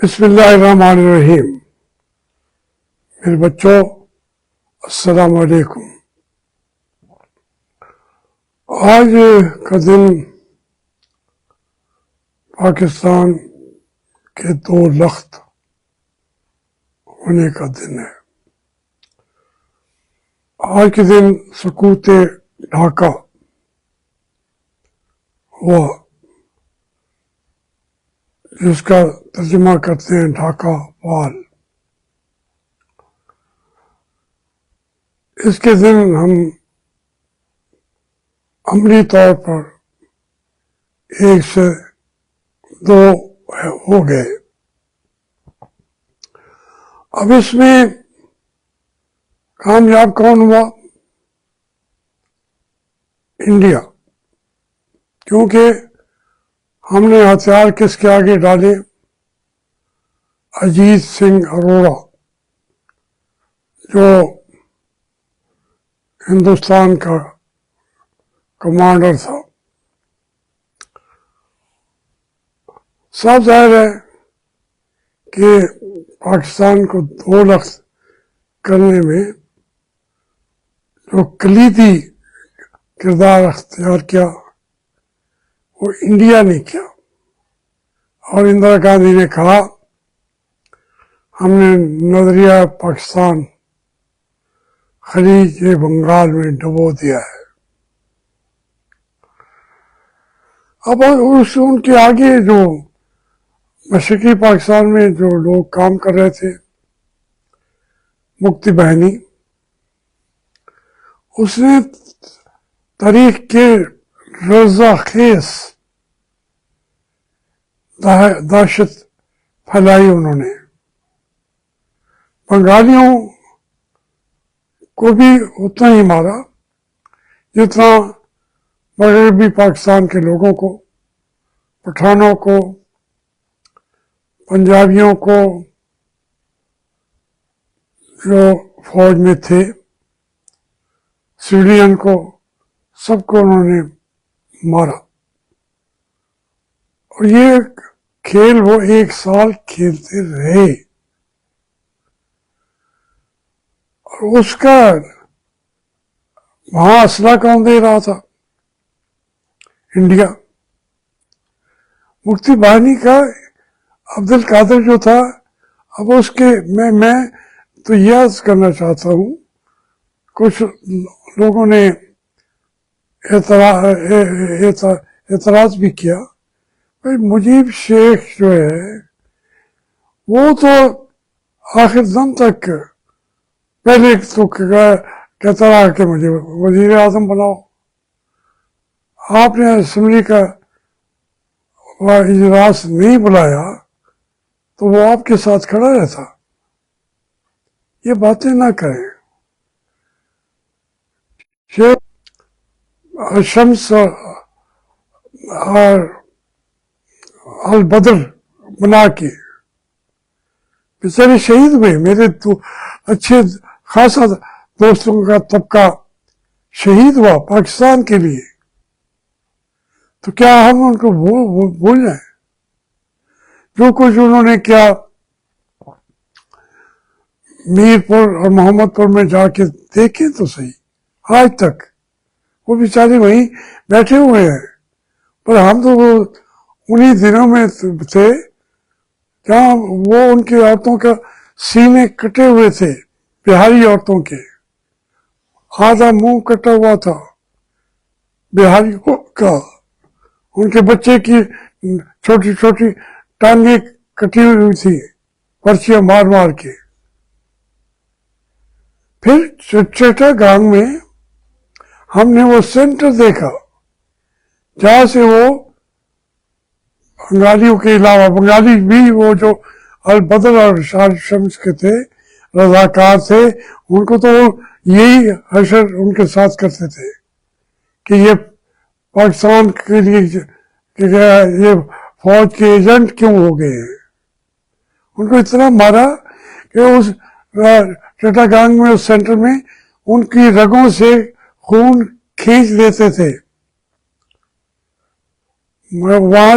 بسم اللہ الرحمن الرحیم۔ میرے بچوں السلام علیکم۔ آج کا دن پاکستان کے 2 لخت ہونے کا دن ہے۔ آج کے دن سقوط ڈھاکہ ہوا، جس کا ترجمہ کرتے ہیں ڈھاکہ فال۔ اس کے دن ہم عملی طور پر 1 سے 2 ہو گئے۔ اب اس میں کامیاب کون ہوا؟ انڈیا، کیونکہ ہم نے ہتھیار کس کے آگے ڈالے؟ اجیت سنگھ اروڑہ، جو ہندوستان کا کمانڈر تھا۔ صاف ظاہر ہے کہ پاکستان کو 2 لخت کرنے میں جو کلیدی کردار اختیار کیا وہ انڈیا نے کیا، اور اندرا گاندھی نے کہا ہم نے نظریہ پاکستان خلیج بنگال میں ڈبو دیا ہے۔ اب ان کے آگے جو مشرقی پاکستان میں جو لوگ کام کر رہے تھے، مکتی بہنی، اس نے تاریخ کے رضا خیز دہشت پھیلائی۔ انہوں نے بنگالیوں کو بھی اتنا ہی مارا جتنا مغربی پاکستان کے لوگوں کو، پٹھانوں کو، پنجابیوں کو، جو فوج میں تھے، سویلین کو، سب کو انہوں نے مارا۔ اور یہ کھیل وہ 1 سال کھیلتے رہے، اور اس کا وہاں اسلحہ کون دے رہا تھا؟ انڈیا۔ مکتی بہانی کا عبد القادر جو تھا، اب اس کے میں تو یاد کرنا چاہتا ہوں، کچھ لوگوں نے اعتراض بھی کیا، بھائی مجیب شیخ جو ہے وہ تو آخر دم تک پہلے تو کہتا رہا کہ مجھے وزیر اعظم بناؤ۔ آپ نے اسمبلی کا اجلاس نہیں بلایا تو وہ آپ کے ساتھ کھڑا رہتا۔ یہ باتیں نہ کریں۔ شمس اور البدر بنا کے بیچارے شہید ہوئے۔ میرے تو اچھے خاصا دوستوں کا طبقہ شہید ہوا پاکستان کے لیے، تو کیا ہم ان کو بھول جائیں؟ جو کچھ انہوں نے کیا میر پور اور محمد پور میں جا کے دیکھیں تو صحیح، آج تک وہ بیچارے وہیں بیٹھے ہوئے ہیں۔ پر ہم تو وہ انہی دنوں میں تھے جہاں وہ ان کی عورتوں کا سینے کٹے ہوئے تھے، بہاری عورتوں کے، آدھا منہ کٹا ہوا تھا بہاریوں کا، ان کے بچے کی چھوٹی چھوٹی ٹانگیں کٹی ہوئی تھی پرچیاں مار مار کے۔ پھر چٹاگانگ میں ہم نے وہ سینٹر دیکھا جہاں سے وہ بنگالیوں کے علاوہ، بنگالی بھی وہ جو البدر اور شمس کے تھے، رضاکار تھے، ان کو تو یہی حشر ان کے ساتھ کرتے تھے کہ یہ پاکستان کے لیے یہ فوج کے ایجنٹ کیوں ہو گئے ہیں۔ ان کو اتنا مارا کہ اس چٹاگانگ میں، اس سینٹر میں، ان کی رگوں سے خون کھینچ لیتے تھے۔ وہاں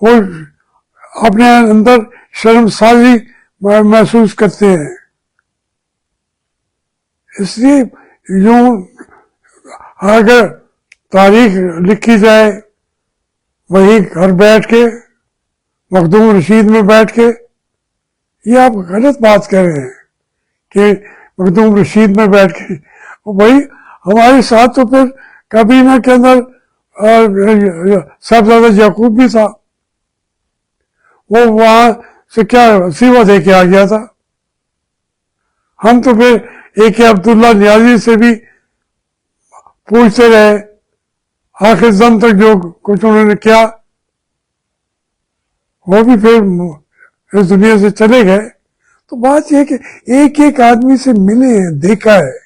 وہ اپنے اندر شرمساری محسوس کرتے ہیں. اس لیے یوں اگر تاریخ لکھی جائے وہی گھر بیٹھ کے مخدوم رشید میں بیٹھ کے، یہ آپ غلط بات کہہ رہے ہیں کہ مخدوم رشید میں بیٹھ کے. وہی ہمارے ساتھ تو پھر کابینہ کے اندر صاحبزادہ یعقوب بھی تھا، وہ وہاں سے کیا سیوا دے کے آ گیا تھا. ہم تو پھر اے کے عبداللہ نیازی سے بھی پوچھتے رہے آخر دم تک، جو کچھ انہوں نے کیا وہ بھی پھر اس دنیا سے چلے گئے. تو بات یہ ہے کہ ایک ایک آدمی سے ملے ہیں، دیکھا ہے.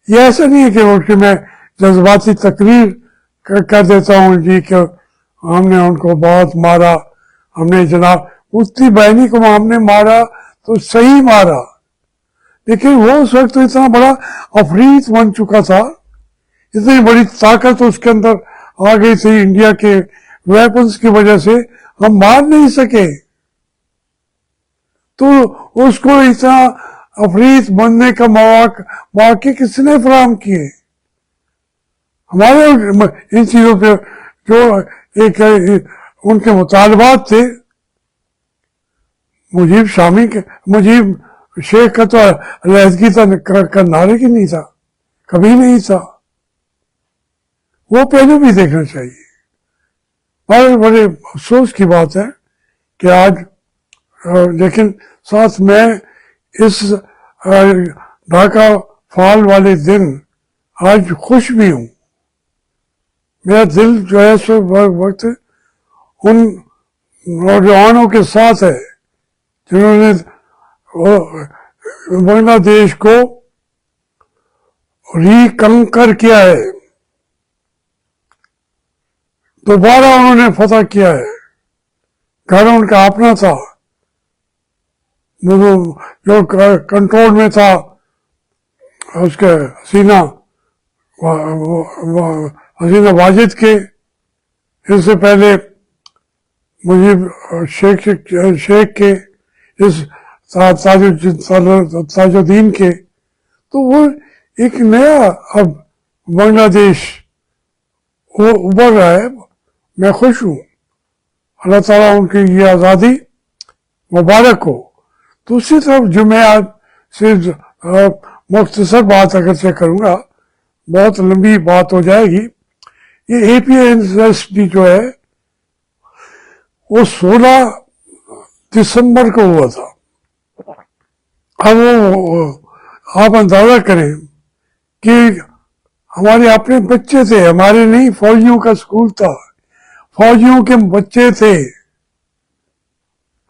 یہ ایسا نہیں ہے کہ میں جذباتی تقریر کر دیتا ہوں جی کہ ہم نے ان کو بہت مارا، ہم نے جناب مفتی بینی کو ہم نے مارا تو صحیح مارا، لیکن وہ اس وقت تو اتنا بڑا عفریت بن چکا تھا، اتنی بڑی طاقت اس کے اندر آ گئی تھی انڈیا کے ویپنز کی وجہ سے، ہم مار نہیں سکے. تو اس کو اتنا عفریت بننے کا مواقع کس نے فراہم کیے؟ ہمارے ان چیزوں پہ جو ایک ان کے مطالبات تھے. مجیب شیخ کا تو علیحدگی کا نعرے کی نہیں تھا، کبھی نہیں تھا. وہ پہلے بھی دیکھنا چاہیے. بڑے افسوس کی بات ہے کہ آج لیکن ساتھ میں اس ڈھاکہ فال والے دن آج خوش بھی ہوں. میرا دل جو ہے اس وقت ان نوجوانوں کے ساتھ ہے جنہوں نے بنگلہ دیش کو ریکنکر کیا ہے، دوبارہ انہوں نے فتح کیا ہے. گھر ان کا اپنا تھا، جو کنٹرول میں تھا اس کے حسینہ واجد کے. اس سے پہلے مجیب شیخ کے، اس تاج الدین کے. تو وہ ایک نیا اب بنگلہ دیش وہ ابھر رہا ہے. میں خوش ہوں، اللہ تعالیٰ ان کی یہ آزادی مبارک ہو. دوسری طرف جو میں آج سے مختصر بات اگر سے کروں گا، بہت لمبی بات ہو جائے گی. یہ اے پی ایس ڈی جو ہے وہ 16 دسمبر کو ہوا تھا. اب وہ آپ اندازہ کریں کہ ہمارے اپنے بچے تھے، ہمارے نہیں، فوجیوں کا اسکول تھا، فوجیوں کے بچے تھے.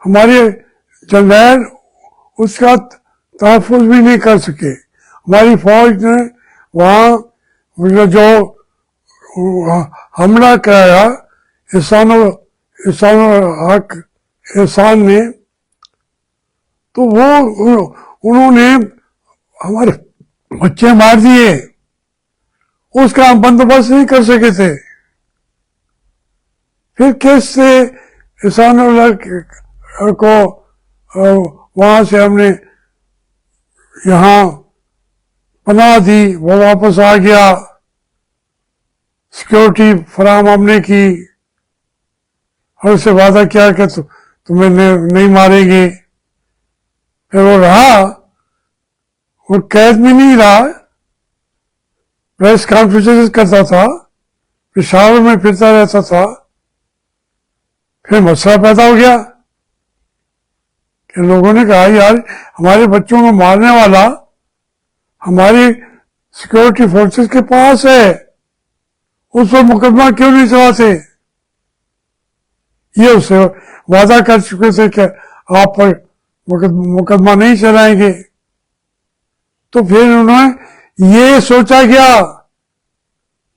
ہمارے جنرل اس کا تحفظ بھی نہیں کر سکے. ہماری فوج نے وہاں جو حملہ کرایا احسان نے، تو وہ انہوں نے ہمارے بچے مار دیے. اس کا ہم بندوبست نہیں کر سکے تھے. پھر کیس سے احسان اللہ کو وہاں سے ہم نے یہاں پناہ دی، وہ واپس آ گیا، سیکورٹی فراہم ہم نے کی اور اسے وعدہ کیا کہ تمہیں نہیں ماریں گے. پھر وہ رہا، وہ قید میں نہیں رہا، پریس کانفرنس کرتا تھا، پشاور میں پھرتا رہتا تھا. پھر مسئلہ پیدا ہو گیا کہ لوگوں نے کہا یار ہمارے بچوں کو مارنے والا ہماری سیکورٹی فورسز کے پاس ہے، اس پر مقدمہ کیوں نہیں چلاتے؟ یہ اسے وعدہ کر چکے تھے کہ آپ پر مقدمہ نہیں چلائیں گے. تو پھر انہوں نے یہ سوچا گیا،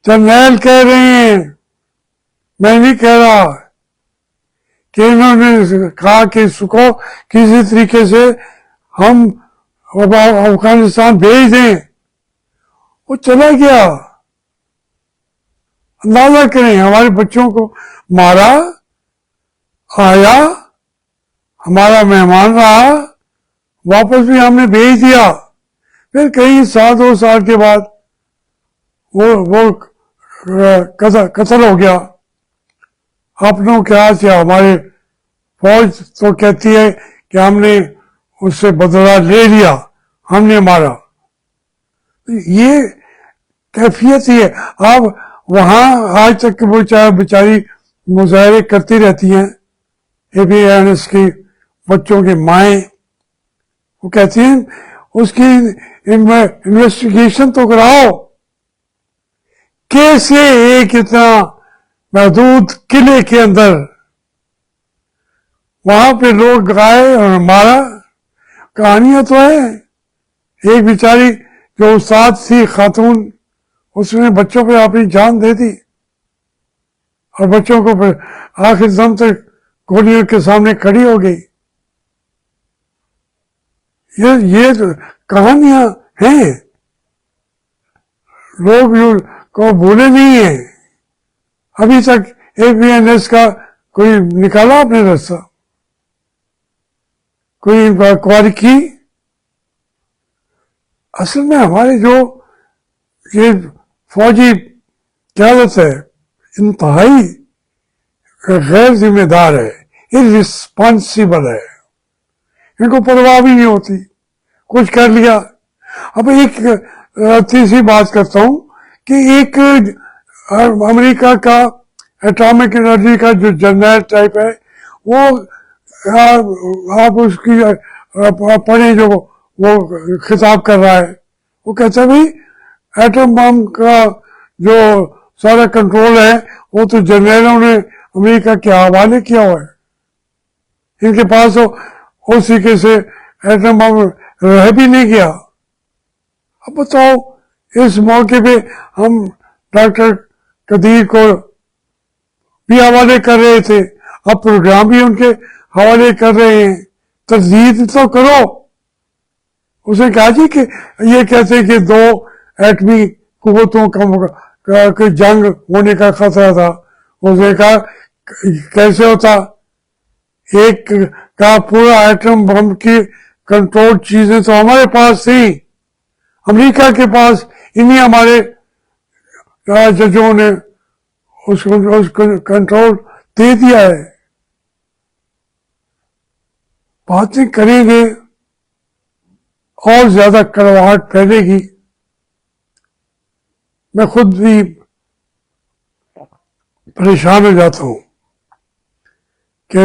جرنیل کہہ رہے ہیں، میں نہیں کہہ رہا، کہ انہوں نے کہا کہ اس کو کسی طریقے سے ہم افغانستان بھیج دیں. وہ چلا گیا. اندازہ کریں ہمارے بچوں کو مارا، آیا ہمارا مہمان رہا، واپس بھی ہم نے بھیج دیا، پھر کئی سال 2 سال کے بعد وہ قتل ہو گیا اپنوں کے ہاتھ سے۔ ہمارے فوج تو کہتی ہے کہ ہم نے اس سے بدلہ لے لیا، ہم نے مارا۔ یہ کیفیت ہی ہے۔ اب وہاں آج تک وہ بیچاری مظاہرے کرتی رہتی ہیں، اے بی این ایس کی بچوں کی مائیں، وہ کہتی ہیں اس کی انویسٹیگیشن تو کراؤ، کیسے ایک اتنا محدود قلعے کے اندر وہاں پہ لوگ گائے اور مارا۔ کہانیاں تو ہیں۔ ایک بیچاری جو استاد تھی خاتون، اس نے بچوں پہ اپنی جان دے دی اور بچوں کو پھر آخر دم تک گولیوں کے سامنے کھڑی ہو گئی۔ یہ کہانیاں ہیں، لوگ کو بھولے نہیں ہیں۔ ابھی تک اے بی این ایس کا کوئی نکالا اپنے راستہ، کوئی انکوائری کی؟ اصل میں ہمارے جو یہ فوجی قیادت ہے انتہائی غیر ذمہ دار ہے، irresponsible ہے، ان کو پرواہ بھی نہیں ہوتی، کچھ کر لیا۔ اب ایک تیسری بات کرتا ہوں کہ ایک امریکہ کا ایٹامک انرجی کا جو جرنیل ٹائپ ہے، وہ آپ اس کی پڑھیں جو وہ خطاب کر رہا ہے، وہ کہتا ہے بھائی ایٹم بم کا جو سارا کنٹرول ہے وہ تو جرنیلوں نے امریکہ کے حوالے کیا ہوا ہے، ان کے پاس تو اس طریقے سے ایٹم بم رہ بھی نہیں گیا۔ اب بتاؤ اس موقع پہ ہم ڈاکٹر قدیر کو بھی حوالے کر رہے تھے، اب پروگرام بھی ان کے حوالے کر رہے ہیں، تجدید تو کرو۔ اس نے کہا جی کہ یہ کہتے کہ 2 ایٹمی قوتوں کا جنگ ہونے کا خطرہ تھا۔ اس نے کہا کیسے ہوتا؟ ایک کا پورا ایٹم بم کی کنٹرول چیزیں تو ہمارے پاس تھیں، امریکہ کے پاس، انہی ہمارے ججوں نے اس کو کنٹرول دے دیا ہے۔ باتیں کریں گے اور زیادہ کڑواہٹ پھیلے گی۔ میں خود بھی پریشان ہو جاتا ہوں کہ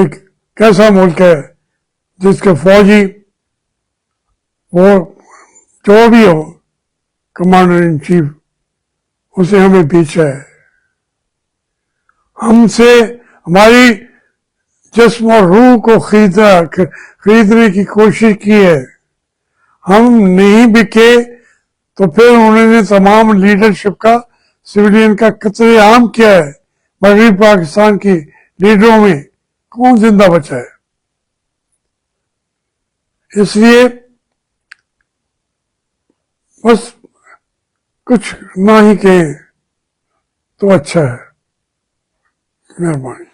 کیسا ملک ہے جس کے فوجی وہ جو بھی ہو کمانڈر ان چیف، اسے ہمیں پیچھا ہے، ہم سے ہماری جسم اور روح کو خریدنے کی کوشش کی ہے، ہم نہیں بکے تو پھر انہوں نے تمام لیڈرشپ کا سویلین کا قتل عام کیا ہے۔ مغربی پاکستان کی لیڈروں میں کون زندہ بچا ہے؟ اس لیے بس کچھ نہ ہی کہیں تو اچھا ہے۔ مہربانی۔